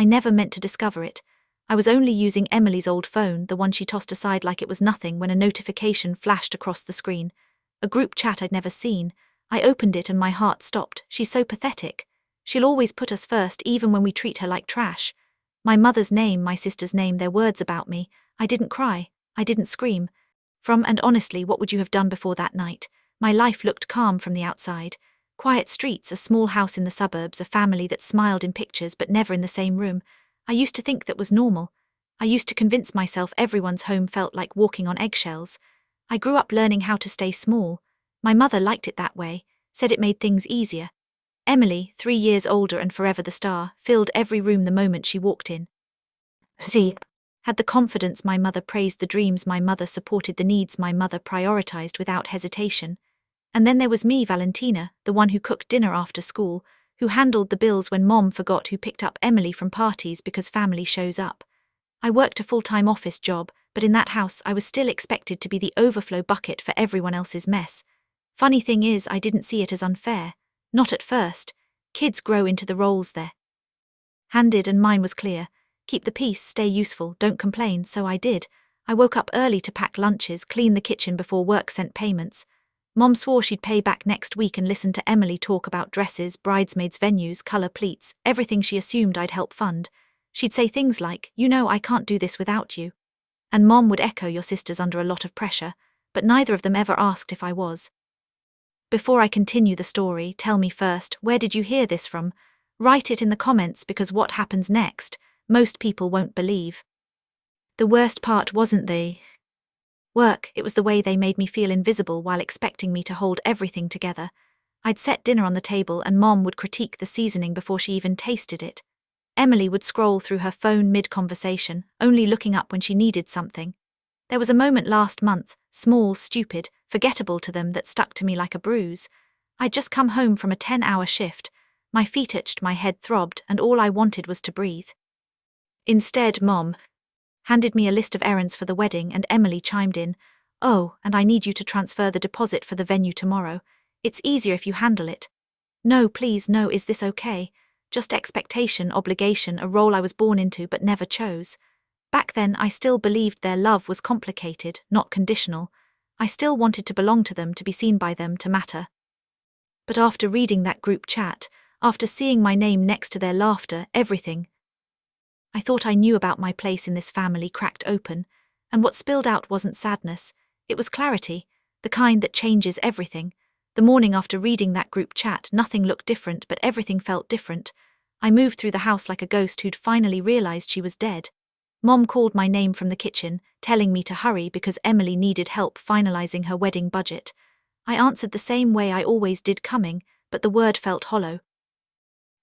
I never meant to discover it. I was only using Emily's old phone, the one she tossed aside like it was nothing, when a notification flashed across the screen. A group chat I'd never seen. I opened it and my heart stopped. She's so pathetic. She'll always put us first, even when we treat her like trash. My mother's name, my sister's name, their words about me. I didn't cry. I didn't scream. And honestly, what would you have done before that night? My life looked calm from the outside. Quiet streets, a small house in the suburbs, a family that smiled in pictures but never in the same room. I used to think that was normal. I used to convince myself everyone's home felt like walking on eggshells. I grew up learning how to stay small. My mother liked it that way, said it made things easier. Emily, 3 years older and forever the star, filled every room the moment she walked in. She had the confidence my mother praised, the dreams my mother supported, the needs my mother prioritized without hesitation. And then there was me, Valentina, the one who cooked dinner after school, who handled the bills when Mom forgot, who picked up Emily from parties because family shows up. I worked a full-time office job, but in that house I was still expected to be the overflow bucket for everyone else's mess. Funny thing is, I didn't see it as unfair. Not at first. Kids grow into the roles they're handed, and mine was clear. Keep the peace, stay useful, don't complain, so I did. I woke up early to pack lunches, clean the kitchen before work sent payments. Mom swore she'd pay back next week, and listened to Emily talk about dresses, bridesmaids' venues, colour pleats, everything she assumed I'd help fund. She'd say things like, "You know I can't do this without you." And Mom would echo, "Your sister's under a lot of pressure," but neither of them ever asked if I was. Before I continue the story, tell me first, where did you hear this from? Write it in the comments, because what happens next, most people won't believe. The worst part wasn't the work, it was the way they made me feel invisible while expecting me to hold everything together. I'd set dinner on the table and Mom would critique the seasoning before she even tasted it. Emily would scroll through her phone mid-conversation, only looking up when she needed something. There was a moment last month, small, stupid, forgettable to them, that stuck to me like a bruise. I'd just come home from a 10-hour shift. My feet itched, my head throbbed, and all I wanted was to breathe. Instead, Mom handed me a list of errands for the wedding, and Emily chimed in, "Oh, and I need you to transfer the deposit for the venue tomorrow. It's easier if you handle it." No, please, no, is this okay? Just expectation, obligation, a role I was born into but never chose. Back then, I still believed their love was complicated, not conditional. I still wanted to belong to them, to be seen by them, to matter. But after reading that group chat, after seeing my name next to their laughter, everything I thought I knew about my place in this family cracked open, and what spilled out wasn't sadness, it was clarity, the kind that changes everything. The morning after reading that group chat, nothing looked different, but everything felt different. I moved through the house like a ghost who'd finally realized she was dead. Mom called my name from the kitchen, telling me to hurry because Emily needed help finalizing her wedding budget. I answered the same way I always did, coming, but the word felt hollow.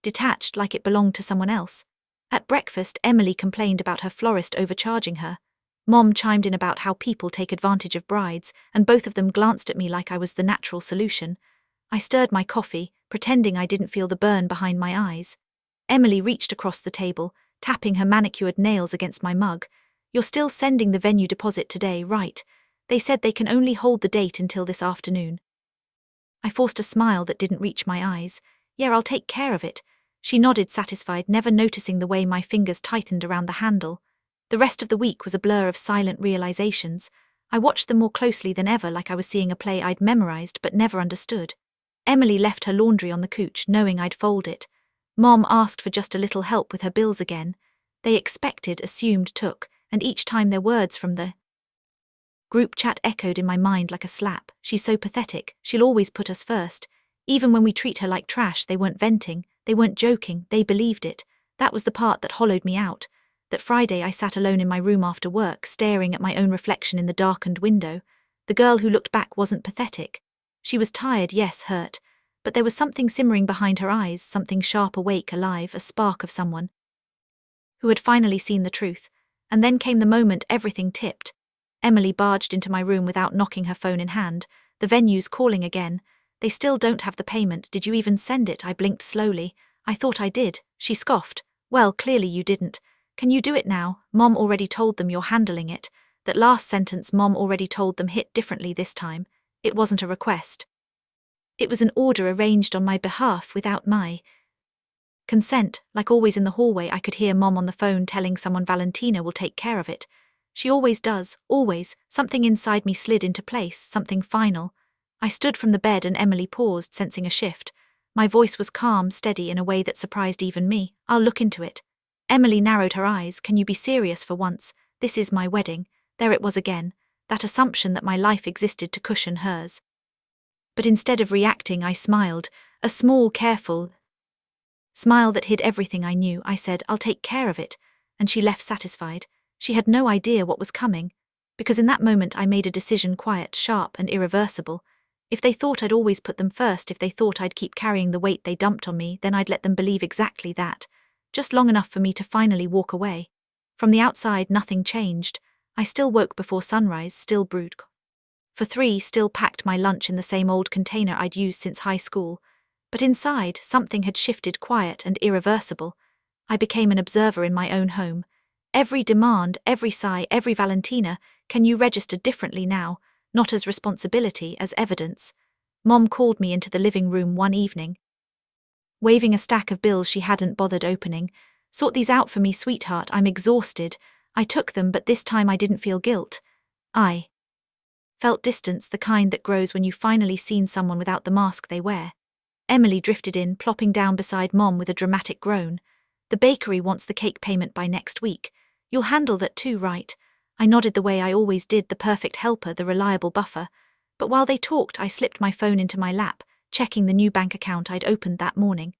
Detached, like it belonged to someone else. At breakfast, Emily complained about her florist overcharging her. Mom chimed in about how people take advantage of brides, and both of them glanced at me like I was the natural solution. I stirred my coffee, pretending I didn't feel the burn behind my eyes. Emily reached across the table, tapping her manicured nails against my mug. "You're still sending the venue deposit today, right? They said they can only hold the date until this afternoon." I forced a smile that didn't reach my eyes. "Yeah, I'll take care of it." She nodded, satisfied, never noticing the way my fingers tightened around the handle. The rest of the week was a blur of silent realizations. I watched them more closely than ever, like I was seeing a play I'd memorized but never understood. Emily left her laundry on the couch, knowing I'd fold it. Mom asked for just a little help with her bills again. They expected, assumed, took, and each time their words from the group chat echoed in my mind like a slap. "She's so pathetic, she'll always put us first. Even when we treat her like trash." They weren't venting, they weren't joking, they believed it. That was the part that hollowed me out. That Friday I sat alone in my room after work, staring at my own reflection in the darkened window. The girl who looked back wasn't pathetic. She was tired, yes, hurt, but there was something simmering behind her eyes, something sharp, awake, alive, a spark of someone who had finally seen the truth. And then came the moment everything tipped. Emily barged into my room without knocking, her phone in hand. "The venue's calling again. They still don't have the payment. Did you even send it?" I blinked slowly. "I thought I did." She scoffed. "Well, clearly you didn't. Can you do it now? Mom already told them you're handling it." That last sentence, Mom already told them, hit differently this time. It wasn't a request. It was an order arranged on my behalf without my Consent, like always in the hallway I could hear Mom on the phone telling someone Valentina will take care of it. She always does, always. Something inside me slid into place, something final. I stood from the bed and Emily paused, sensing a shift. My voice was calm, steady in a way that surprised even me. I'll look into it. Emily narrowed her eyes. Can you be serious for once? This is my wedding. There it was again, that assumption that my life existed to cushion hers. But instead of reacting, I smiled, a small, careful smile that hid everything I knew. I said, I'll take care of it, and she left satisfied. She had no idea what was coming, because in that moment I made a decision, quiet, sharp, and irreversible. If they thought I'd always put them first, if they thought I'd keep carrying the weight they dumped on me, then I'd let them believe exactly that, just long enough for me to finally walk away. From the outside, nothing changed. I still woke before sunrise, still brewed for 3, still packed my lunch in the same old container I'd used since high school. But inside, something had shifted, quiet and irreversible. I became an observer in my own home. Every demand, every sigh, every Valentina, can you register differently now, not as responsibility, as evidence. Mom called me into the living room one evening, waving a stack of bills she hadn't bothered opening. Sort these out for me, sweetheart, I'm exhausted. I took them, but this time I didn't feel guilt. I felt distance, the kind that grows when you've finally seen someone without the mask they wear. Emily drifted in, plopping down beside Mom with a dramatic groan. The bakery wants the cake payment by next week. You'll handle that too, right? I nodded the way I always did, the perfect helper, the reliable buffer. But while they talked, I slipped my phone into my lap, checking the new bank account I'd opened that morning.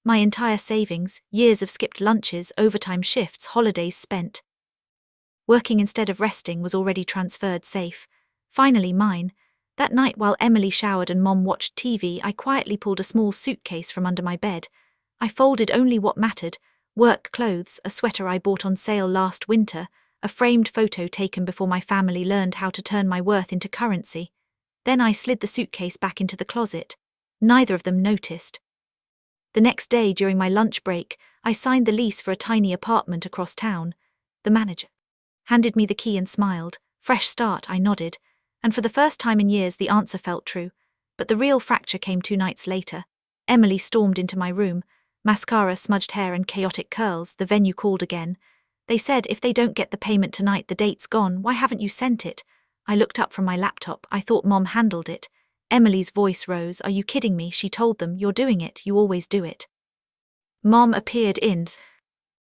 My entire savings, years of skipped lunches, overtime shifts, holidays spent working instead of resting, was already transferred safe. Finally mine. That night while Emily showered and Mom watched TV, I quietly pulled a small suitcase from under my bed. I folded only what mattered: work clothes, a sweater I bought on sale last winter, a framed photo taken before my family learned how to turn my worth into currency. Then I slid the suitcase back into the closet. Neither of them noticed. The next day, during my lunch break, I signed the lease for a tiny apartment across town. The manager handed me the key and smiled. Fresh start, I nodded. And for the first time in years the answer felt true. But the real fracture came 2 nights later. Emily stormed into my room, mascara, smudged hair and chaotic curls. The venue called again. They said, if they don't get the payment tonight, the date's gone. Why haven't you sent it? I looked up from my laptop. I thought Mom handled it. Emily's voice rose. Are you kidding me? She told them. You're doing it. You always do it. Mom appeared in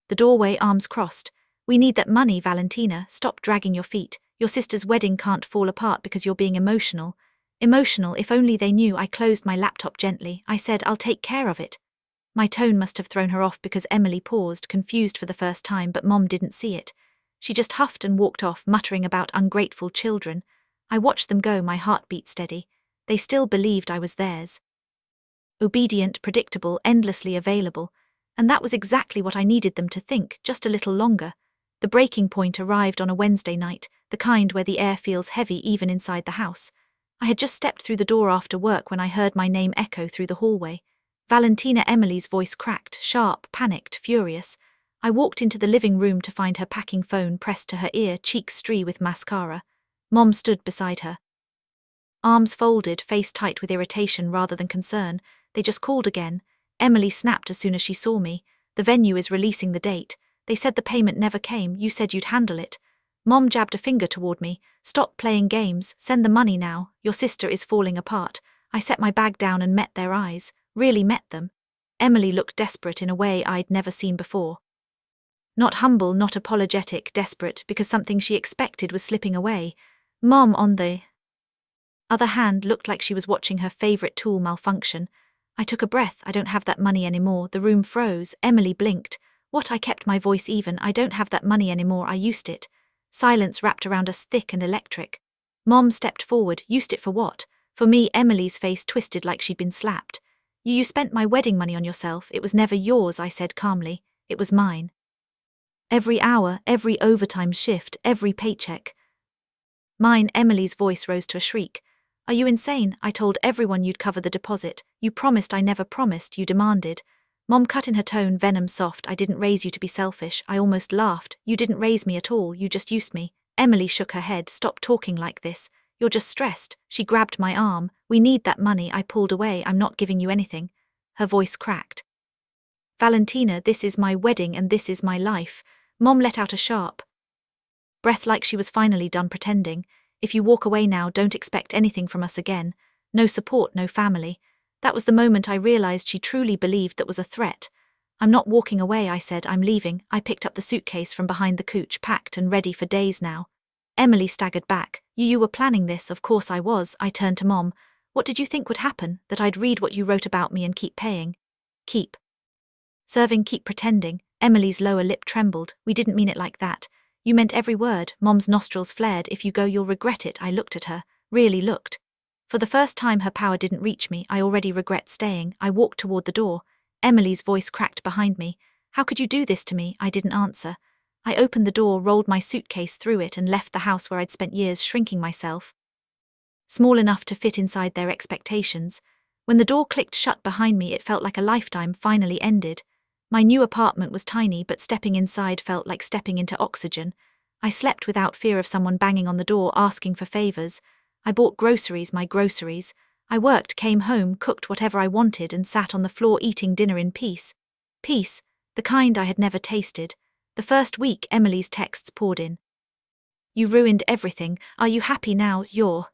the doorway, arms crossed. We need that money, Valentina. Stop dragging your feet. Your sister's wedding can't fall apart because you're being emotional. Emotional, if only they knew. I closed my laptop gently. I said, I'll take care of it. My tone must have thrown her off because Emily paused, confused for the first time, but Mom didn't see it. She just huffed and walked off, muttering about ungrateful children. I watched them go, my heart beat steady. They still believed I was theirs. Obedient, predictable, endlessly available. And that was exactly what I needed them to think, just a little longer. The breaking point arrived on a Wednesday night, the kind where the air feels heavy even inside the house. I had just stepped through the door after work when I heard my name echo through the hallway. Valentina. Emily's voice cracked, sharp, panicked, furious. I walked into the living room to find her packing phone pressed to her ear, cheeks streaked with mascara. Mom stood beside her, arms folded, face tight with irritation rather than concern. They just called again. Emily snapped as soon as she saw me. The venue is releasing the date. They said the payment never came. You said you'd handle it. Mom jabbed a finger toward me. Stop playing games. Send the money now. Your sister is falling apart. I set my bag down and met their eyes. Really met them. Emily looked desperate in a way I'd never seen before. Not humble, not apologetic, desperate because something she expected was slipping away. Mom, on the other hand, looked like she was watching her favorite tool malfunction. I took a breath. I don't have that money anymore. The room froze. Emily blinked. What? I kept my voice even. I don't have that money anymore. I used it. Silence wrapped around us, thick and electric. Mom stepped forward. Used it for what? For me. Emily's face twisted like she'd been slapped. You spent my wedding money on yourself. It was never yours, I said calmly. It was mine. Every hour, every overtime shift, every paycheck. Mine. Emily's voice rose to a shriek. Are you insane? I told everyone you'd cover the deposit. You promised. I never promised. You demanded. Mom cut in, her tone venom soft. I didn't raise you to be selfish. I almost laughed. You didn't raise me at all. You just used me. Emily shook her head. Stop talking like this. You're just stressed. She grabbed my arm. We need that money. I pulled away. I'm not giving you anything. Her voice cracked. Valentina, this is my wedding and this is my life. Mom let out a sharp breath like she was finally done pretending. If you walk away now, don't expect anything from us again. No support, no family. That was the moment I realized she truly believed that was a threat. I'm not walking away, I said, I'm leaving. I picked up the suitcase from behind the couch, packed and ready for days now. Emily staggered back. You were planning this? Of course I was. I turned to Mom. What did you think would happen? That I'd read what you wrote about me and keep paying? Keep serving, keep pretending. Emily's lower lip trembled. We didn't mean it like that. You meant every word. Mom's nostrils flared. If you go, you'll regret it. I looked at her. Really looked. For the first time her power didn't reach me. I already regret staying. I walked toward the door. Emily's voice cracked behind me. How could you do this to me? I didn't answer. I opened the door, rolled my suitcase through it and left the house where I'd spent years shrinking myself small enough to fit inside their expectations. When the door clicked shut behind me, it felt like a lifetime finally ended. My new apartment was tiny, but stepping inside felt like stepping into oxygen. I slept without fear of someone banging on the door asking for favors. I bought groceries, my groceries. I worked, came home, cooked whatever I wanted and sat on the floor eating dinner in peace. Peace, the kind I had never tasted. The first week, Emily's texts poured in. You ruined everything. Are you happy now? You're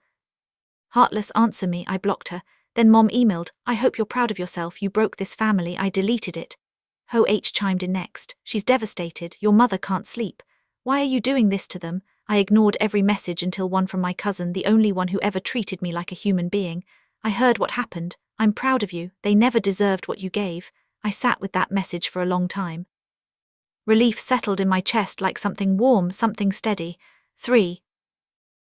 heartless. Answer me. I blocked her. Then Mom emailed, I hope you're proud of yourself. You broke this family. I deleted it. Ho H chimed in next. She's devastated. Your mother can't sleep. Why are you doing this to them? I ignored every message until one from my cousin, the only one who ever treated me like a human being. I heard what happened. I'm proud of you. They never deserved what you gave. I sat with that message for a long time. Relief settled in my chest like something warm, something steady. 3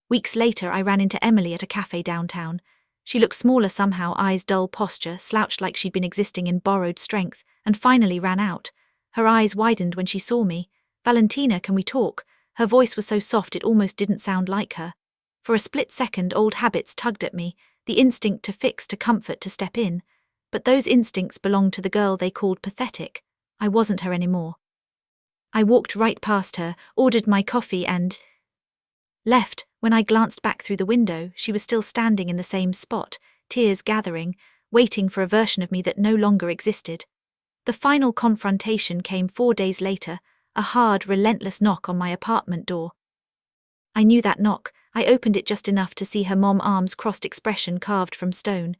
weeks later, I ran into Emily at a cafe downtown. She looked smaller somehow, eyes dull, posture slouched like she'd been existing in borrowed strength, and finally ran out. Her eyes widened when she saw me. Valentina, can we talk? Her voice was so soft it almost didn't sound like her. For a split second, old habits tugged at me, the instinct to fix, to comfort, to step in. But those instincts belonged to the girl they called pathetic. I wasn't her anymore. I walked right past her, ordered my coffee and left. When I glanced back through the window, she was still standing in the same spot, tears gathering, waiting for a version of me that no longer existed. The final confrontation came 4 days later, a hard, relentless knock on my apartment door. I knew that knock. I opened it just enough to see her mom, arms crossed, expression carved from stone.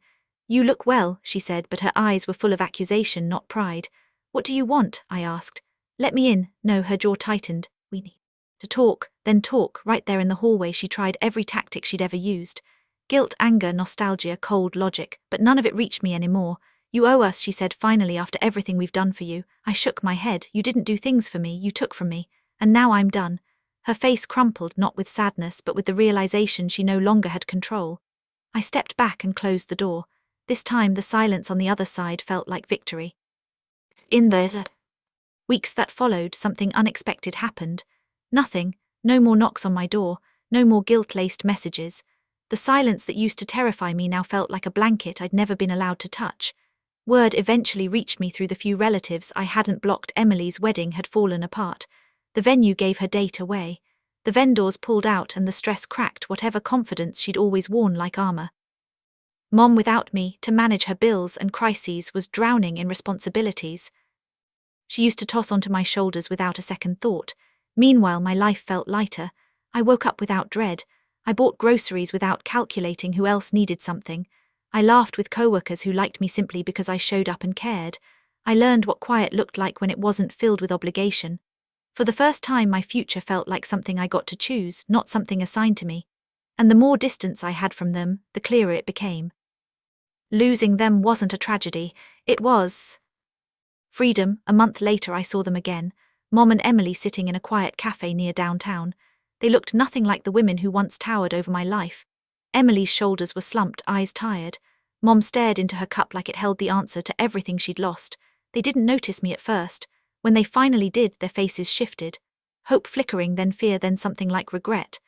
You look well, she said, but her eyes were full of accusation, not pride. What do you want? I asked. Let me in. No, her jaw tightened. We need to talk, then talk. Right there in the hallway, she tried every tactic she'd ever used. Guilt, anger, nostalgia, cold logic, but none of it reached me anymore. You owe us, she said finally, after everything we've done for you. I shook my head. You didn't do things for me, you took from me. And now I'm done. Her face crumpled, not with sadness, but with the realization she no longer had control. I stepped back and closed the door. This time the silence on the other side felt like victory. In the weeks that followed, something unexpected happened. Nothing, no more knocks on my door, no more guilt-laced messages. The silence that used to terrify me now felt like a blanket I'd never been allowed to touch. Word eventually reached me through the few relatives I hadn't blocked. Emily's wedding had fallen apart. The venue gave her date away. The vendors pulled out and the stress cracked whatever confidence she'd always worn like armor. Mom, without me to manage her bills and crises, was drowning in responsibilities she used to toss onto my shoulders without a second thought. Meanwhile, my life felt lighter. I woke up without dread. I bought groceries without calculating who else needed something. I laughed with coworkers who liked me simply because I showed up and cared. I learned what quiet looked like when it wasn't filled with obligation. For the first time, my future felt like something I got to choose, not something assigned to me. And the more distance I had from them, the clearer it became. Losing them wasn't a tragedy, it was freedom. A month later, I saw them again, Mom and Emily sitting in a quiet cafe near downtown. They looked nothing like the women who once towered over my life. Emily's shoulders were slumped, eyes tired. Mom stared into her cup like it held the answer to everything she'd lost. They didn't notice me at first. When they finally did, their faces shifted. Hope flickering, then fear, then something like regret.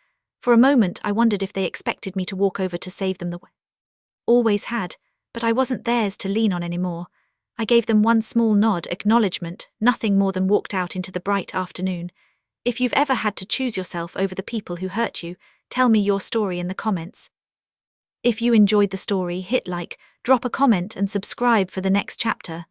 For a moment, I wondered if they expected me to walk over to save them the way always had, but I wasn't theirs to lean on anymore. I gave them one small nod, acknowledgement, nothing more, than walked out into the bright afternoon. If you've ever had to choose yourself over the people who hurt you, tell me your story in the comments. If you enjoyed the story, hit like, drop a comment and subscribe for the next chapter.